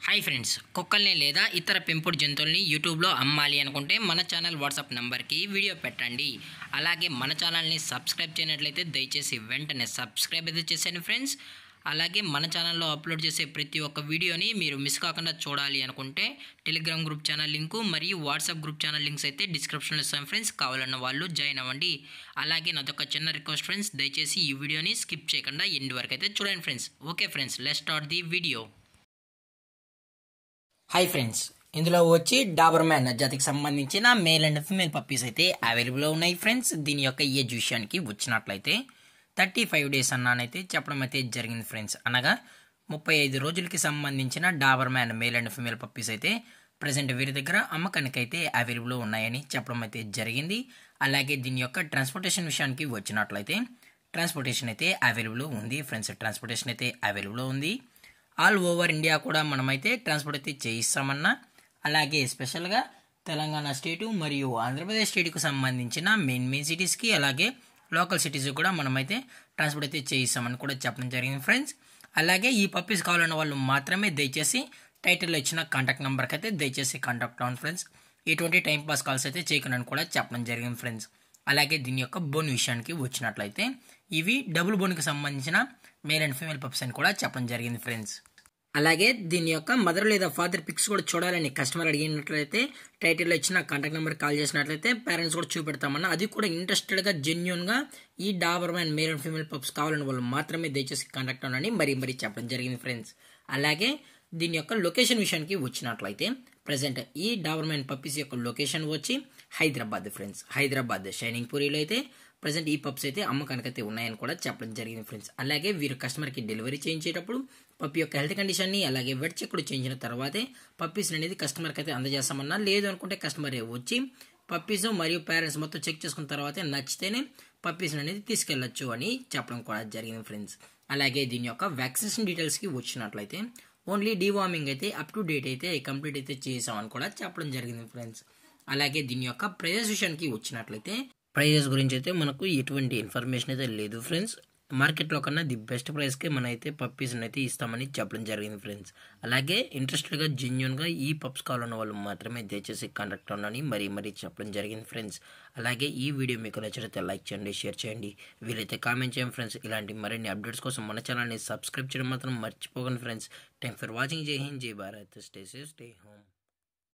Hi friends, కుక్కల్ని లేదా ఇతర పెంపుడు జంతువుల్ని యూట్యూబ్లో అమ్మాలి అనుకుంటే మన ఛానల్ వాట్సాప్ నెంబర్కి వీడియో పెట్టండి. అలాగే మన ఛానల్ని సబ్స్క్రైబ్ చేయనట్లయితే దయచేసి వెంటనే సబ్స్క్రైబ్ అయితే చేసేయండి ఫ్రెండ్స్. అలాగే మన ఛానల్లో అప్లోడ్ చేసే ప్రతి ఒక్క వీడియోని మీరు మిస్ కాకుండా చూడాలి అనుకుంటే టెలిగ్రామ్ గ్రూప్ ఛానల్ లింకు మరియు వాట్సాప్ గ్రూప్ ఛానల్ లింక్స్ అయితే డిస్క్రిప్షన్లో ఇస్తాను ఫ్రెండ్స్. కావాలన్న వాళ్ళు జాయిన్ అవ్వండి. అలాగే నాదొక చిన్న రిక్వెస్ట్ ఫ్రెండ్స్, దయచేసి ఈ వీడియోని స్కిప్ చేయకుండా ఎండ్ వరకు అయితే చూడండి friends. Okay friends, let's start the video. Hi friends, ఇందులో వచ్చి డాబర్ మ్యాన్ జాతికి సంబంధించిన మేల్ అండ్ ఫిమేల్ పప్పీస్ అయితే అవైలబుల్లో ఉన్నాయి ఫ్రెండ్స్. దీని యొక్క ఏజ్ విషయానికి వచ్చినట్లయితే 35 డేస్ అన్నానైతే చెప్పడం అయితే జరిగింది ఫ్రెండ్స్. అనగా 35 రోజులకి సంబంధించిన Dabur man male and female puppies అయితే ప్రజెంట్ వీరి దగ్గర అమ్మకానికి అయితే అవైలబుల్లో ఉన్నాయని చెప్పడం అయితే జరిగింది. అలాగే దీని యొక్క ట్రాన్స్పోర్టేషన్ విషయానికి వచ్చినట్లయితే ట్రాన్స్పోర్టేషన్ అయితే అవైలబుల్లో ఉంది ఫ్రెండ్స్. ట్రాన్స్పోర్టేషన్ అయితే అవైలబుల్లో ఉంది. ఆల్ ఓవర్ ఇండియా కూడా మనమైతే ట్రాన్స్పోర్ట్ అయితే చేయిస్తామన్నా. అలాగే స్పెషల్గా తెలంగాణ స్టేటు మరియు ఆంధ్రప్రదేశ్ స్టేట్కు సంబంధించిన మెయిన్ సిటీస్కి అలాగే లోకల్ సిటీస్కి కూడా మనమైతే ట్రాన్స్పోర్ట్ అయితే చేయిస్తామని కూడా చెప్పడం జరిగింది ఫ్రెండ్స్. అలాగే ఈ పప్పీస్ కావాలన్న వాళ్ళు మాత్రమే దయచేసి టైటిల్లో ఇచ్చిన కాంటాక్ట్ నెంబర్కి అయితే దయచేసి కాంటాక్ట్ అవ్వండి ఫ్రెండ్స్. ఎటువంటి టైం పాస్ కాల్స్ అయితే చేయకనని కూడా చెప్పడం జరిగింది ఫ్రెండ్స్. అలాగే దీని యొక్క బోన్ విషయానికి వచ్చినట్లయితే ఇవి డబుల్ బోన్కి సంబంధించిన మేల్ అండ్ ఫీమేల్ పప్స్ అని కూడా చెప్పడం జరిగింది ఫ్రెండ్స్. అలాగే దీని యొక్క మదర్ లేదా ఫాదర్ పిక్స్ కూడా చూడాలని కస్టమర్ అడిగినట్లయితే టైటిల్లో ఇచ్చిన కాంటాక్ట్ నెంబర్ కాల్ చేసినట్లయితే పేరెంట్స్ కూడా చూపెడతామన్నా. అది కూడా ఇంట్రెస్టెడ్గా జెన్యున్గా ఈ Dabur man male and female pups కావాలని వాళ్ళు మాత్రమే దయచేసి కాంటాక్ట్ అవ్వని మరీ చెప్పడం జరిగింది ఫ్రెండ్స్. అలాగే దీని యొక్క లొకేషన్ విషయానికి వచ్చినట్లయితే ప్రజెంట్ ఈ డాబర్ మ్యాన్ పప్పీస్ యొక్క లొకేషన్ వచ్చి హైదరాబాద్ ఫ్రెండ్స్. హైదరాబాద్ షైనింగ్ పూరిలో అయితే ప్రజెంట్ ఈ పప్స్ అయితే అమ్మకానికైతే ఉన్నాయని కూడా చెప్పడం జరిగింది ఫ్రెండ్స్. అలాగే వీరు కస్టమర్కి డెలివరీ చేయించేటప్పుడు పప్పి యొక్క హెల్త్ కండిషన్ని అలాగే వెట్ చెక్ కూడా చేయించిన తర్వాతే పప్పీస్ అనేది కస్టమర్కి అయితే అందజేస్తామన్నా. లేదు అనుకుంటే కస్టమర్ వచ్చి పప్పీస్ మరియు పేరెంట్స్ మొత్తం చెక్ చేసుకున్న తర్వాతే నచ్చితేనే పప్పీస్ అనేది తీసుకెళ్లొచ్చు అని చెప్పడం కూడా జరిగింది ఫ్రెండ్స్. అలాగే దీని యొక్క వ్యాక్సినేషన్ డీటెయిల్స్కి వచ్చినట్లయితే ఓన్లీ డీవార్మింగ్ అయితే అప్ టు డేట్ అయితే కంప్లీట్ అయితే చేసామని కూడా చెప్పడం జరిగింది ఫ్రెండ్స్. అలాగే దీని యొక్క ప్రైజెస్ విషయానికి వచ్చినట్లయితే ప్రైజెస్ గురించి అయితే మనకు ఎటువంటి ఇన్ఫర్మేషన్ అయితే లేదు ఫ్రెండ్స్. మార్కెట్లో కన్నా ది బెస్ట్ ప్రైస్కే మనం అయితే పప్పీస్ని అయితే ఇస్తామని చెప్పడం జరిగింది ఫ్రెండ్స్. అలాగే ఇంట్రెస్టెడ్గా జెన్యున్గా ఈ పప్స్ కావాలన్న వాళ్ళు మాత్రమే దయచేసి కాంటాక్ట్ అవ్వని మరీ చెప్పడం జరిగింది ఫ్రెండ్స్. అలాగే ఈ వీడియో మీకు నచ్చితే లైక్ చేయండి, షేర్ చేయండి, వీలైతే కామెంట్ చేయండి ఫ్రెండ్స్. ఇలాంటి మరిన్ని అప్డేట్స్ కోసం మన ఛానల్ని సబ్స్క్రైబ్ చేయడం మాత్రం మర్చిపోకండి ఫ్రెండ్స్. Thank for watching. జై హింద్, జై Bharat, stay safe, stay home.